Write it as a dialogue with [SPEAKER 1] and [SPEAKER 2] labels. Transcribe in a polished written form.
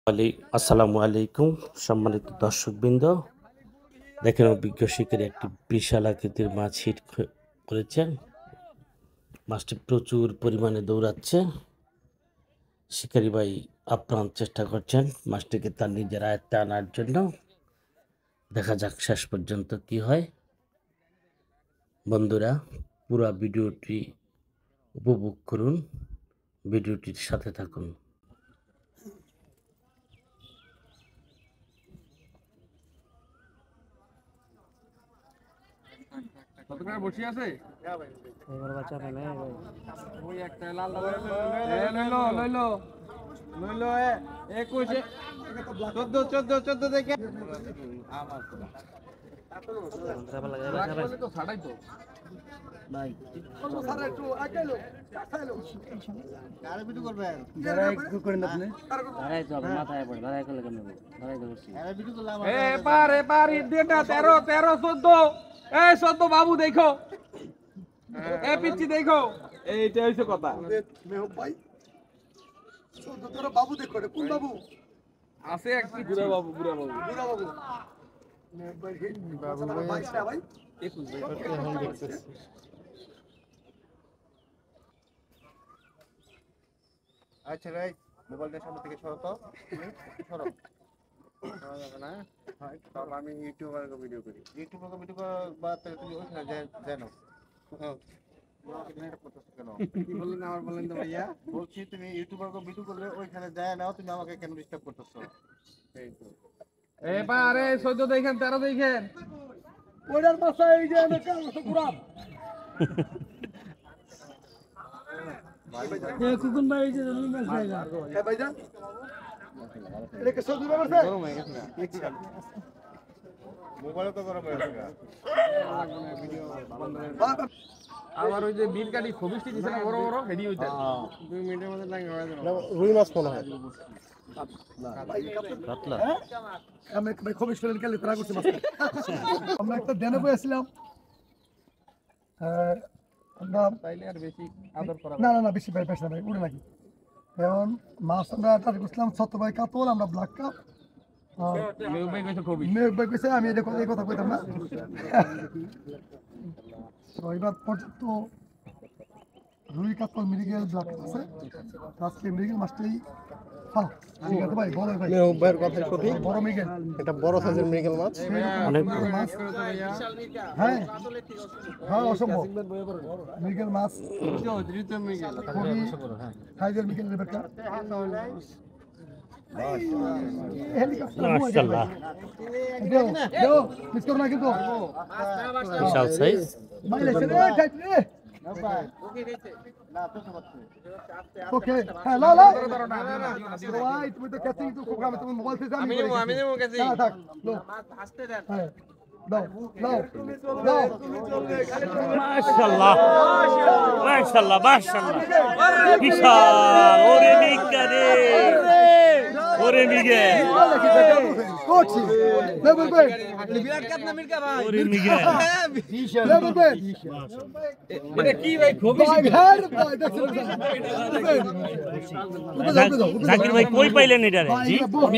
[SPEAKER 1] আসসালামু আলাইকুম সম্মানিত দর্শকবৃন্দ, দেখেন অভিজ্ঞ শিকারী একটি বিশাল আকৃতির মাছ হিট করেছেন। মাছটি প্রচুর পরিমাণে দৌড়াচ্ছে। শিকারী ভাই আপ্রাণ চেষ্টা করছেন মাছটিকে তার নিজের আয়ত্তে আনার জন্য। দেখা যাক শেষ পর্যন্ত কি হয়। বন্ধুরা, পুরো ভিডিওটি উপভোগ করুন, ভিডিওটির সাথে থাকুন।
[SPEAKER 2] কতক্ষণ বসে আছে?
[SPEAKER 3] এবার বাচ্চা পেলে
[SPEAKER 2] ওই একটা লাল লইলো লইলো লইলো 21 14 দেখে আমার তো ছাড়াই তো ভাই স্যার একটু আগাইলো কাছাইলো কারে ভিডিও করবেন যারা একটু করেন আপনি
[SPEAKER 3] ধরাই তো মাথায় পড়ে ধরাই করলে কেন ধরাই তো বসছি
[SPEAKER 2] আরে ভিডিও করলাম এ পার ইডিয়েটা 13 14 এই 14 বাবু দেখো এ পিচ্চি দেখো এইটা হইছে কথা
[SPEAKER 4] মেহব ভাই 14 বাবু দেখো রে কোন বাবু
[SPEAKER 2] আছে এক বুড়া বাবু
[SPEAKER 4] বুড়া বাবু মেহব ভাই বাবু ভাই ভাই
[SPEAKER 2] 21 ভাই
[SPEAKER 4] এখন দেখতেছি।
[SPEAKER 5] আচ্ছা ভাই মোবাইলটা সামনে থেকে সরো তো সরো
[SPEAKER 2] না
[SPEAKER 5] তাহলে আমি ইউটিউবার ভিডিও করি ইউটিউবার ভিডিও বা তুমি ওইখানে জানো কেন
[SPEAKER 2] কি বললেন আমার বলেন তো ভাইয়া
[SPEAKER 5] বলছি তুমি ইউটিউবার ভিডিও করলে ওইখানে যায় নাও তুমি আমাকে কেন ডিস্টার্ব করতেছো এই তো
[SPEAKER 2] এবারে 14 দেখেন 13 দেখেন
[SPEAKER 4] ওইটার পাশে এই যে এনে কাল পুরা
[SPEAKER 3] এ কুকুন ভাই এই যে রুই মাছ জায়গা
[SPEAKER 4] এ ভাইজান এটা কি সবজি ব্যবসা
[SPEAKER 2] গরম হয়ে গেছে
[SPEAKER 5] মোবাইলে তো গরম হয়ে গেছে
[SPEAKER 2] আবার ওই যে বিল কাটি খবিষ্টি দিছে না বড় বড় হেডি হইতা 2 মিনিটের মধ্যে লাগে হয়ে যাবে
[SPEAKER 5] রুই মাছ মনে হয়
[SPEAKER 1] কাতলা
[SPEAKER 4] আমি ভাই খুব স্টুডেন্ট কালে ট্রাই করছি মাছ আমরা একটা দেনে বসেছিলাম আমরা
[SPEAKER 2] তাইলে আর বেশি আদর করা
[SPEAKER 4] না না না বেশি ভাই বেশি না ভাই উড়ে নাকি এখন মাছ আমরা ট্রাই করছিলাম 7 ভাই কাতল আমরা ব্ল্যাক কাপ
[SPEAKER 2] মেউ ভাই কইছে খবি
[SPEAKER 4] মেয়ে ভাই কইছে আমি এটা এই কথা কইতাম না তো এবার পর্যন্ত রুই কাতল মৃগেল ব্ল্যাক আছে আজকে মৃগেল মাছটাই হ্যাঁ ঠিক আছে ভাই বলো ভাই
[SPEAKER 5] ভাইয়ের কথা সঠিক
[SPEAKER 4] বড় মৃগেল
[SPEAKER 5] এটা বড় সাইজের মৃগেল মাছ
[SPEAKER 1] অনেক
[SPEAKER 4] মাছ হ্যাঁ হ্যাঁ অসম্ভব মৃগেল মাছ
[SPEAKER 2] দ্রুত মিগেল
[SPEAKER 4] খুবই সাইজের মৃগেল রেবেকা
[SPEAKER 1] মাশাআল্লাহ,
[SPEAKER 4] দেও দেও মিস করো না কিন্তু
[SPEAKER 1] বিশাল সাইজ।
[SPEAKER 4] মাইলে রে টাইট রে ওকে হ্যাঁ লা লা ভাই তুমি তো ক্যাচিং তো খুব তুমি মোবাইল থেকে
[SPEAKER 2] আমি নেবো ক্যাচিং
[SPEAKER 4] থাক লো
[SPEAKER 2] হাসতে দেন
[SPEAKER 4] হ্যাঁ দাও দাও দাও
[SPEAKER 1] মাশাআল্লাহ মাশাআল্লাহ মাশাআল্লাহ, বিশাল। ওরে মিগরে, ওরে মিগে,
[SPEAKER 4] কোচি লেভেল বে
[SPEAKER 2] বিরাট কাটনা মির্কা ভাই
[SPEAKER 1] ওরে মিগে।
[SPEAKER 4] লেভেল বে
[SPEAKER 2] এটা কি ভাই খবি
[SPEAKER 4] ভাই ঘর ভাই দেখো
[SPEAKER 1] জাকির ভাই কই পাইলেন এটারে?
[SPEAKER 4] ভাই
[SPEAKER 1] জি
[SPEAKER 4] এটা বহুত